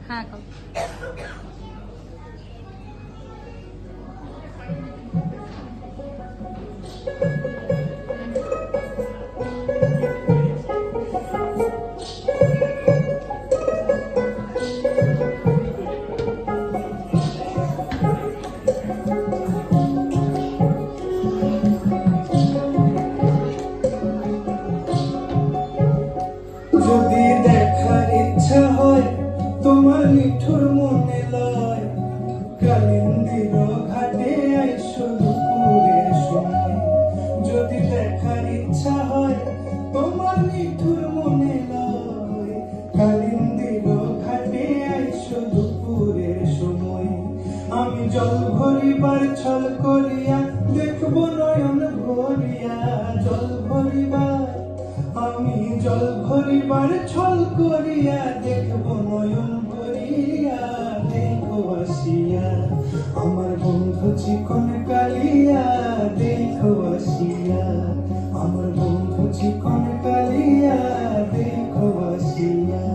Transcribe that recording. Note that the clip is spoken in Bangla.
হ্যাঁ যদি দেখার ইচ্ছা হয় তোমার নিঠুর মনে লয়, কালিন্দির ঘাটে আইসো দুপুরের সময়। যদি দেখার ইচ্ছা হয় তোমার নিঠুর মনে লয়, কালিন্দির ঘাটে আইসো দুপুরের সময়। আমি জল ভরিবার ছল করিয়া দেখবো নয়ন ভরিয়া, জল ভরিবার আমি জল ভরিবার ছল করিয়া দেখবো নয়ন ভরিয়া। দেখো আসিয়া আমার বন্ধু চিকন কালিয়া, দেখো আসিয়া আমার বন্ধু চিকন কালিয়া, দেখো আসিয়া।